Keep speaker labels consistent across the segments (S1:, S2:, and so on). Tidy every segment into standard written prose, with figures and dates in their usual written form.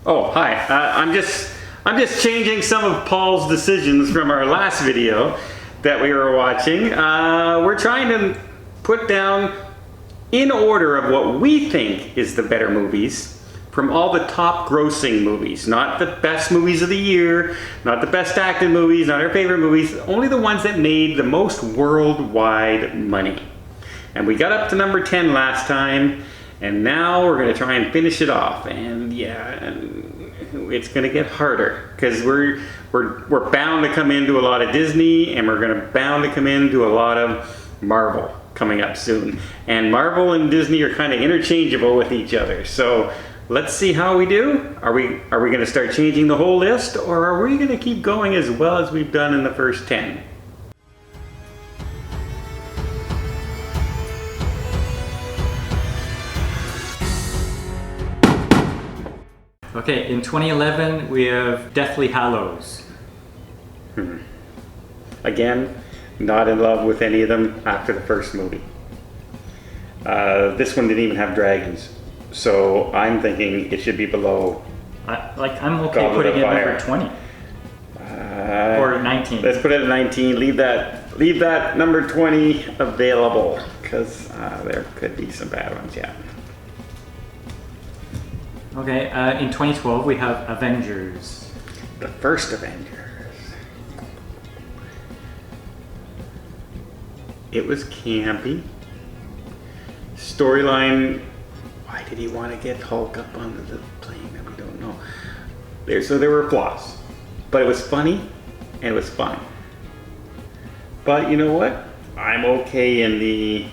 S1: Oh, hi. I'm just changing some of Paul's decisions from our last video that we were watching. We're trying to put down in order of what we think is the better movies from all the top grossing movies. Not the best movies of the year, not the best acted movies, not our favorite movies, only the ones that made the most worldwide money. And we got up to number 10 last time, and now we're gonna try and finish it off. And yeah, it's gonna get harder because we're bound to come into a lot of Disney, and we're bound to come into a lot of Marvel coming up soon. And Marvel and Disney are kind of interchangeable with each other. So let's see how we do. Are we gonna start changing the whole list, or are we gonna keep going as well as we've done in the first 10?
S2: Okay, in 2011 we have Deathly Hallows.
S1: Again, not in love with any of them after the first movie. This one didn't even have dragons, so I'm thinking it should be below.
S2: I'm okay putting it number 20 or 19.
S1: Let's put it at 19. Leave that number 20 available because there could be some bad ones. Yeah.
S2: Okay, in 2012 we have Avengers.
S1: The first Avengers. It was campy. Storyline, why did he want to get Hulk up onto the plane? We don't know. So there were flaws. But it was funny and it was fun. But you know what? I'm okay in the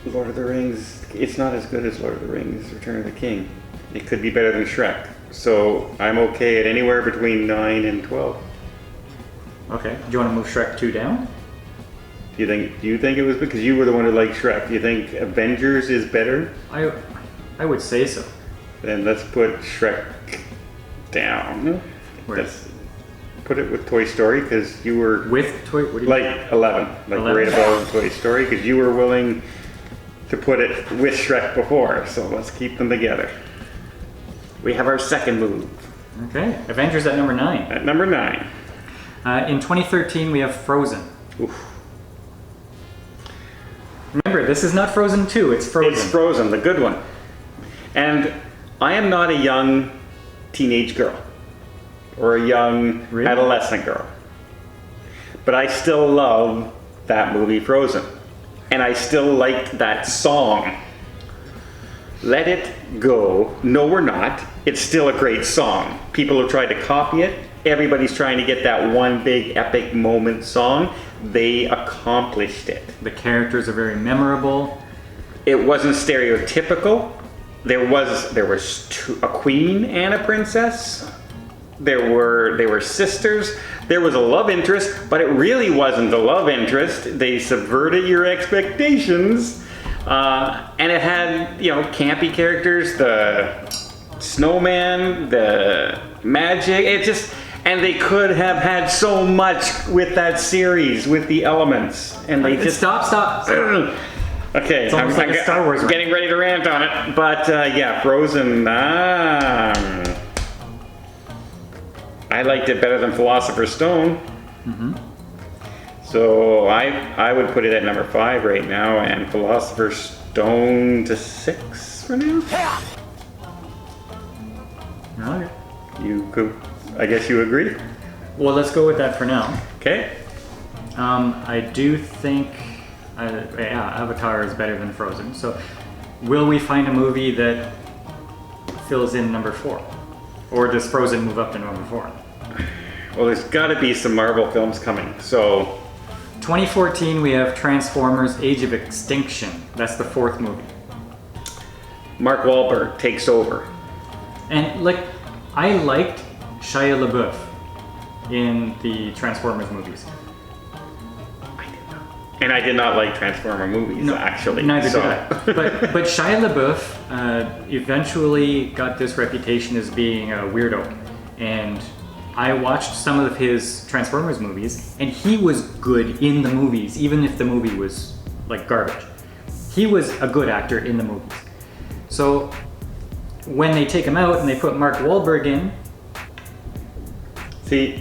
S1: Lord of the Rings. It's not as good as Lord of the Rings, Return of the King. It could be better than Shrek. So I'm okay at anywhere between 9 and 12.
S2: Okay, do you want to move Shrek 2 down?
S1: Do you think it was because you were the one who liked Shrek? Do you think Avengers is better?
S2: I would say so.
S1: Then let's put Shrek down. Let's put it with Toy Story because you were
S2: with Toy. What do you
S1: like 11, like 11? Right above Toy Story because you were willing to put it with Shrek before. So let's keep them together. We have our second move.
S2: Okay, Avengers at number 9.
S1: At number 9.
S2: In 2013 we have Frozen.
S1: Oof.
S2: Remember, this is not Frozen 2, it's Frozen.
S1: It's Frozen, the good one. And I am not a young teenage girl or a young adolescent girl. But I still love that movie Frozen. And I still like that song. Let It Go. No, we're not. It's still a great song. People have tried to copy it. Everybody's trying to get that one big epic moment song. They accomplished it.
S2: The characters are very memorable.
S1: It wasn't stereotypical. There was a queen and a princess. They were sisters. There was a love interest, but it really wasn't a love interest. They subverted your expectations. And it had, campy characters, the snowman, the magic, and they could have had so much with that series, with the elements, and they just...
S2: Stop.
S1: Okay,
S2: I'm like a Star Wars
S1: getting ready to rant on it, but yeah, Frozen, I liked it better than Philosopher's Stone.
S2: Mm-hmm.
S1: So I would put it at number 5 right now, and Philosopher's Stone to 6 for now.
S2: Okay.
S1: You could, I guess you agree?
S2: Well, let's go with that for now.
S1: Okay.
S2: I do think Avatar is better than Frozen. So will we find a movie that fills in number 4? Or does Frozen move up to number 4?
S1: Well, there's got to be some Marvel films coming, so...
S2: 2014 we have Transformers Age of Extinction. That's the 4th movie.
S1: Mark Wahlberg takes over.
S2: And I liked Shia LaBeouf in the Transformers movies.
S1: I did not. And I did not like Transformer movies, actually.
S2: Neither did I. But Shia LaBeouf eventually got this reputation as being a weirdo. And I watched some of his Transformers movies, and he was good in the movies, even if the movie was like garbage. he was a good actor in the movies. So when they take him out and they put Mark Wahlberg in,
S1: See,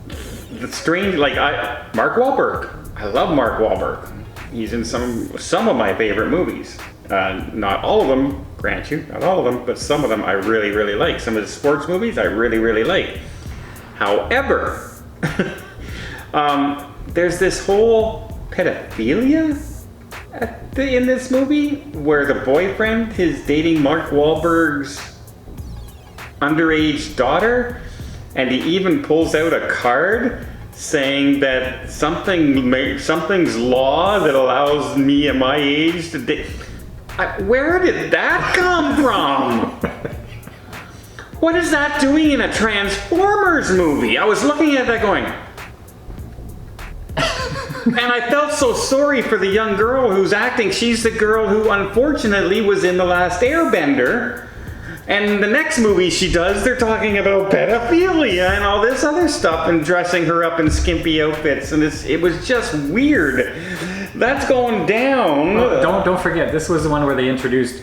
S1: the strange, like Mark Wahlberg. I love Mark Wahlberg. He's in some of my favorite movies. Not all of them, grant you, not all of them, but some of them I really, really like. Some of the sports movies I really, really like. However, there's this whole pedophilia in this movie where the boyfriend is dating Mark Wahlberg's underage daughter, and he even pulls out a card saying that something's law that allows me at my age to date. Where did that come from? What is that doing in a Transformers movie? I was looking at that going, and I felt so sorry for the young girl who's acting. She's the girl who unfortunately was in The Last Airbender. And the next movie she does, they're talking about pedophilia and all this other stuff and dressing her up in skimpy outfits. And it was just weird. That's going down.
S2: Don't forget, this was the one where they introduced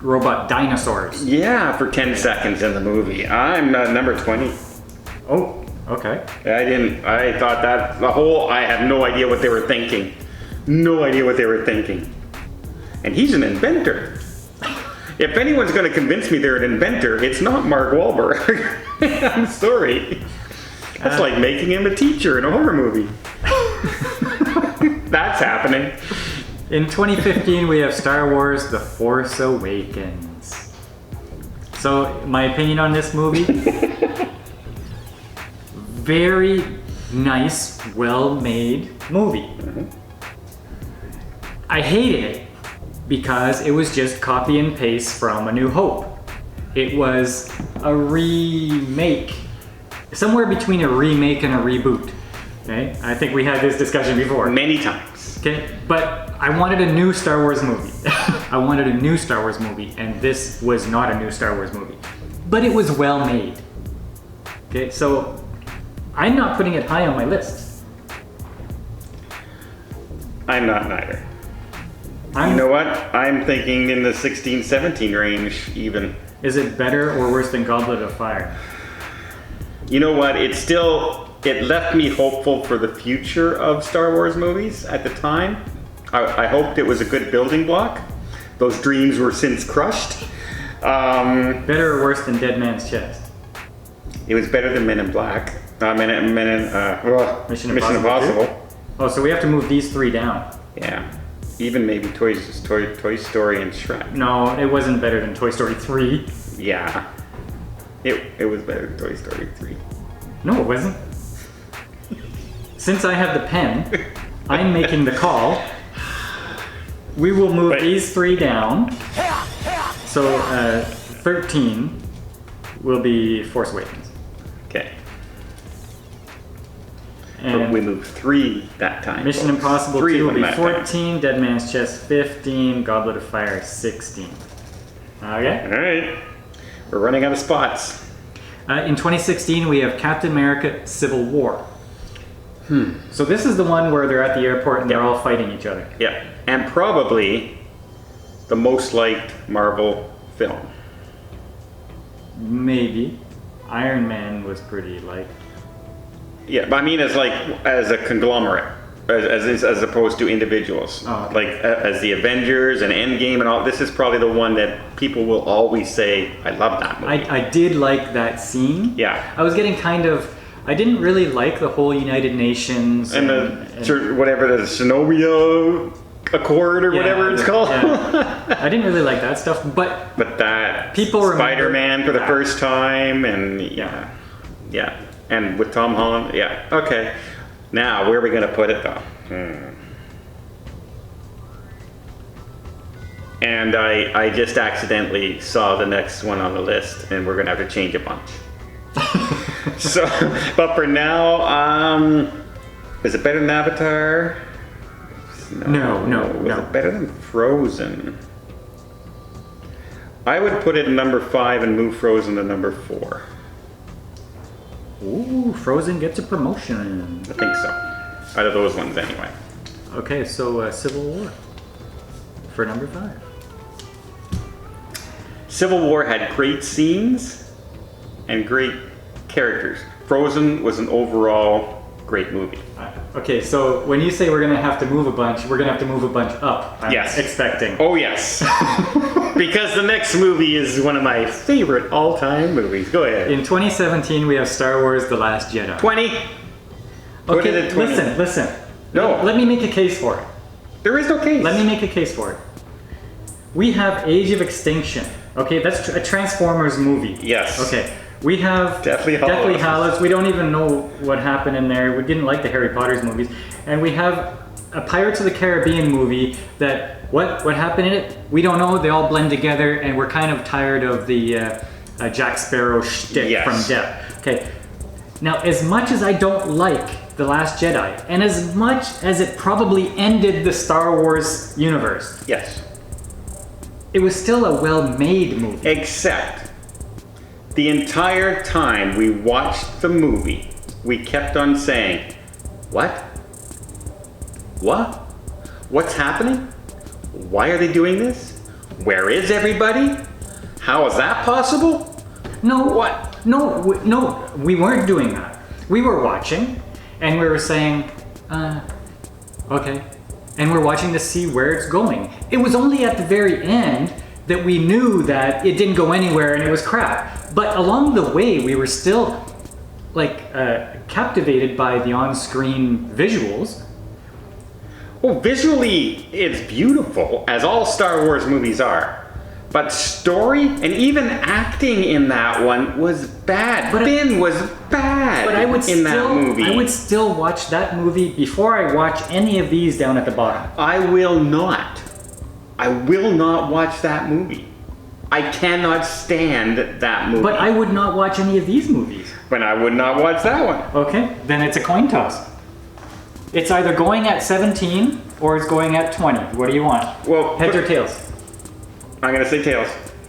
S2: robot dinosaurs.
S1: Yeah, for 10 seconds in the movie. I'm number 20.
S2: Oh, okay.
S1: I thought that I have no idea what they were thinking. No idea what they were thinking. And he's an inventor. If anyone's going to convince me they're an inventor, it's not Mark Wahlberg. I'm sorry. That's like making him a teacher in a horror movie. That's happening.
S2: In 2015, we have Star Wars: The Force Awakens. So, my opinion on this movie, very nice, well-made movie. I hated it because it was just copy and paste from A New Hope. It was a remake, somewhere between a remake and a reboot. Okay, I think we had this discussion before.
S1: Many times.
S2: Okay, but I wanted a new Star Wars movie. I wanted a new Star Wars movie, and this was not a new Star Wars movie. But it was well made. Okay, so I'm not putting it high on my list.
S1: I'm not neither. You know what? I'm thinking in the 16, 17 range even.
S2: Is it better or worse than Goblet of Fire?
S1: You know what? It left me hopeful for the future of Star Wars movies at the time. I hoped it was a good building block. Those dreams were since crushed.
S2: Better or worse than Dead Man's Chest?
S1: It was better than Men in Black. Mission Impossible.
S2: Oh, so we have to move these three down.
S1: Yeah. Even maybe Toy Story and Shrek.
S2: No, it wasn't better than Toy Story 3.
S1: Yeah. It was better than Toy Story 3.
S2: No, it wasn't. Since I have the pen, I'm making the call. We will move these three down. So 13 will be Force Awakens.
S1: Okay.
S2: And
S1: but we moved 3 that time.
S2: Mission
S1: folks.
S2: Impossible
S1: 3
S2: 2 will be
S1: that
S2: 14, Dead Man's Chest 15, Goblet of Fire 16. Okay?
S1: Alright. We're running out of spots.
S2: In 2016, we have Captain America Civil War. So this is the one where they're at the airport and they're all fighting each other.
S1: Yeah. And probably the most liked Marvel film.
S2: Maybe. Iron Man was pretty liked.
S1: Yeah, but I mean as a conglomerate, as opposed to individuals.
S2: Oh, okay.
S1: Like as the Avengers and Endgame and all. This is probably the one that people will always say, "I love that movie."
S2: I did like that scene.
S1: Yeah.
S2: I was getting I didn't really like the whole United Nations
S1: and whatever the Shinobi Accord or whatever it's called.
S2: Yeah. I didn't really like that stuff, but
S1: that
S2: people
S1: Spider-Man for the first time, and yeah, and with Tom Holland, yeah. Okay, now where are we gonna put it though? And I just accidentally saw the next one on the list, and we're gonna have to change a bunch. So, but for now, is it better than Avatar?
S2: No.
S1: Was it better than Frozen? I would put it in number 5 and move Frozen to number 4.
S2: Ooh, Frozen gets a promotion.
S1: I think so. Out of those ones, anyway.
S2: Okay, so Civil War. for number 5.
S1: Civil War had great scenes and great characters. Frozen was an overall great movie.
S2: Okay, so when you say we're going to have to move a bunch, we're going to have to move a bunch up. I'm
S1: Yes.
S2: expecting.
S1: Oh, yes. Because the next movie is one of my favorite all-time movies. Go ahead.
S2: In 2017, we have Star Wars: The Last Jedi.
S1: 20. Put it
S2: Okay,
S1: at 20.
S2: listen.
S1: No.
S2: Let me make a case for it.
S1: There is no case.
S2: Let me make a case for it. We have Age of Extinction. Okay, that's a Transformers movie.
S1: Yes.
S2: Okay. We have
S1: Deathly Hallows.
S2: Hallows. We don't even know what happened in there. We didn't like the Harry Potter's movies. And we have a Pirates of the Caribbean movie that, what happened in it? We don't know. They all blend together, and we're kind of tired of the Jack Sparrow shtick
S1: Yes.
S2: from Depp. Okay. Now, as much as I don't like The Last Jedi, and as much as it probably ended the Star Wars universe,
S1: Yes.
S2: it was still a well-made movie.
S1: Except the entire time we watched the movie, we kept on saying, what? What? What's happening? Why are they doing this? Where is everybody? How is that possible?
S2: No,
S1: What?
S2: No, we weren't doing that. We were watching, and we were saying, okay. And we're watching to see where it's going. It was only at the very end that we knew that it didn't go anywhere and it was crap. But along the way, we were still captivated by the on-screen visuals.
S1: Well, visually, it's beautiful, as all Star Wars movies are. But story and even acting in that one was bad.
S2: But
S1: Finn was bad
S2: But I would
S1: that movie.
S2: I would still watch that movie before I watch any of these down at the bottom.
S1: I will not. I will not watch that movie. I cannot stand that movie.
S2: But I would not watch any of these movies.
S1: But I would not watch that one.
S2: Okay, then it's a coin toss. It's either going at 17 or it's going at 20. What do you want?
S1: Well,
S2: Heads or tails?
S1: I'm gonna say Tails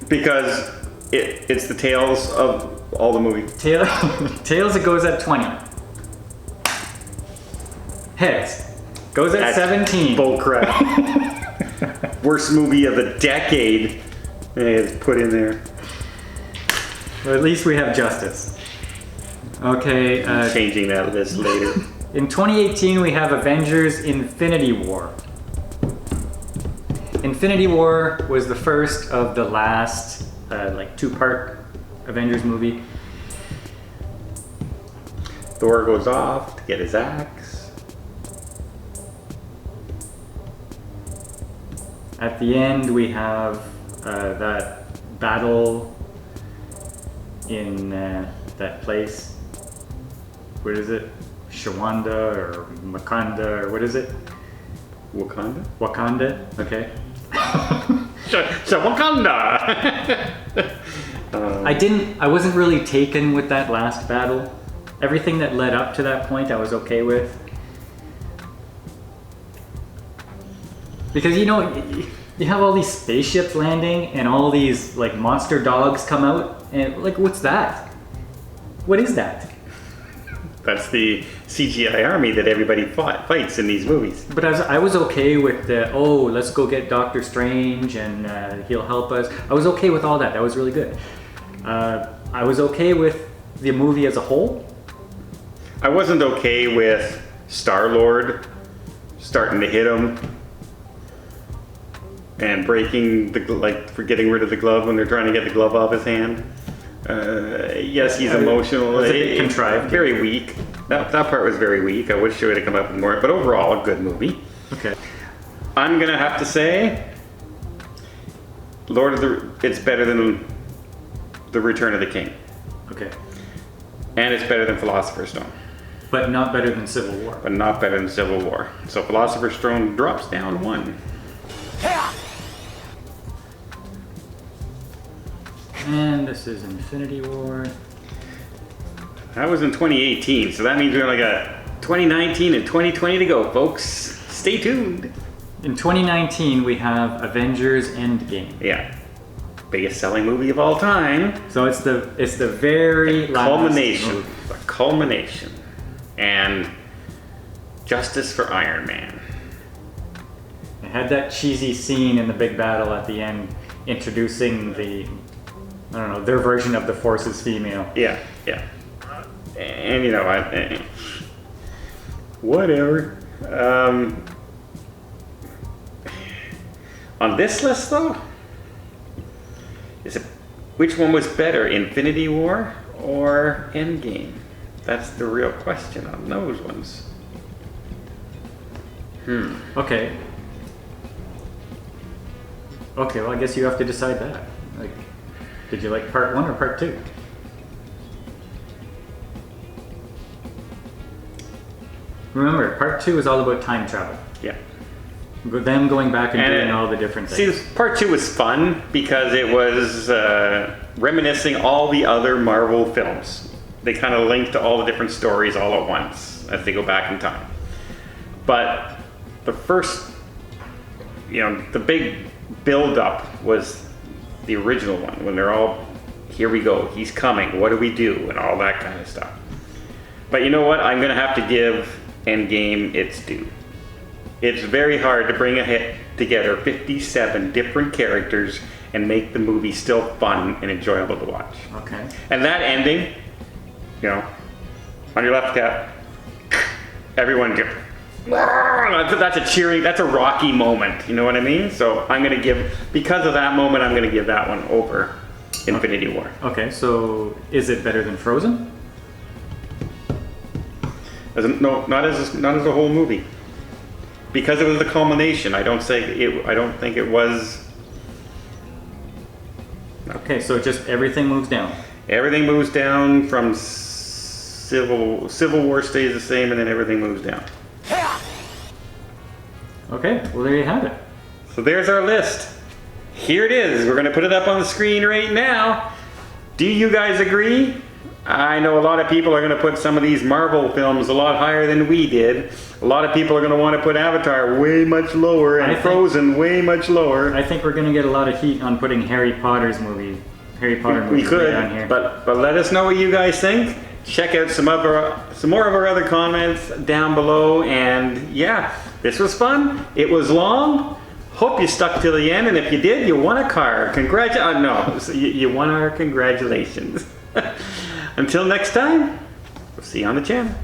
S1: because it's the Tails of all the movies.
S2: Tails, it goes at 20. Heads goes at
S1: That's
S2: 17.
S1: Bull crap. Worst movie of the decade. It's put in there.
S2: Well, at least we have justice. Okay.
S1: Changing that list later.
S2: In 2018, we have Avengers Infinity War. Infinity War was the first of the last two-part Avengers movie.
S1: Thor goes off to get his axe.
S2: At the end, we have that battle in that place. What is it? Shawanda or Makanda or what is it?
S1: Wakanda?
S2: Wakanda. Okay.
S1: Wakanda!
S2: I wasn't really taken with that last battle. Everything that led up to that point I was okay with. Because you have all these spaceships landing and all these like monster dogs come out and like what's that? What is that?
S1: That's the CGI army that everybody fights in these movies.
S2: But I was okay with let's go get Doctor Strange and he'll help us. I was okay with all that. That was really good. I was okay with the movie as a whole.
S1: I wasn't okay with Star-Lord starting to hit him and breaking for getting rid of the glove when they're trying to get the glove off his hand. Yes, he's emotional.
S2: It was a bit contrived.
S1: Very weak. That part was very weak. I wish it would have come up with more, but overall, a good movie.
S2: Okay.
S1: I'm gonna have to say, it's better than The Return of the King,
S2: Okay.
S1: and it's better than Philosopher's Stone,
S2: But not better than Civil War.
S1: but not better than Civil War. So Philosopher's Stone drops down 1.
S2: And this is Infinity War.
S1: That was in 2018, so that means we only got 2019 and 2020 to go, folks. Stay tuned.
S2: In 2019, we have Avengers Endgame.
S1: Yeah, biggest selling movie of all time.
S2: So it's the very last
S1: Culmination,
S2: movie.
S1: a culmination, and justice for Iron Man.
S2: had that cheesy scene in the big battle at the end, introducing the, I don't know, their version of the Force is female.
S1: Yeah, yeah. And you know, whatever. On this list, though, which one was better, Infinity War or Endgame? That's the real question on those ones.
S2: Okay. Okay, well, I guess you have to decide that. Like, did you like part 1 or part 2? Remember, part 2 is all about time travel.
S1: Yeah.
S2: Them going back and doing all the different things.
S1: See, part 2 was fun because it was reminiscing all the other Marvel films. They kind of linked to all the different stories all at once as they go back in time. But the first, the big build-up was the original one, when they're all, here we go, he's coming, what do we do, and all that kind of stuff. But you know what? I'm going to have to give Endgame its due. It's very hard to bring together 57 different characters and make the movie still fun and enjoyable to watch.
S2: Okay.
S1: And that ending, on your left cap, everyone go, that's a cheering, that's a Rocky moment, you know what I mean? So I'm going to give, because of that moment, I'm going to give that one over Infinity War.
S2: Okay, so is it better than Frozen?
S1: No, not as a whole movie. Because it was the culmination. I don't think it was. No.
S2: Okay, so just everything moves down.
S1: Everything moves down from Civil War stays the same, and then everything moves down.
S2: Okay, well there you have it.
S1: So there's our list. Here it is. We're going to put it up on the screen right now. Do you guys agree? I know a lot of people are going to put some of these Marvel films a lot higher than we did. A lot of people are going to want to put Avatar way much lower and Frozen way much lower.
S2: I think we're going to get a lot of heat on putting Harry Potter movies
S1: We could,
S2: way down here.
S1: but let us know what you guys think. Check out some more of our other comments down below. And yeah, this was fun. It was long. Hope you stuck till the end, and if you did, you won a car. You won our congratulations. Until next time, we'll see you on the channel.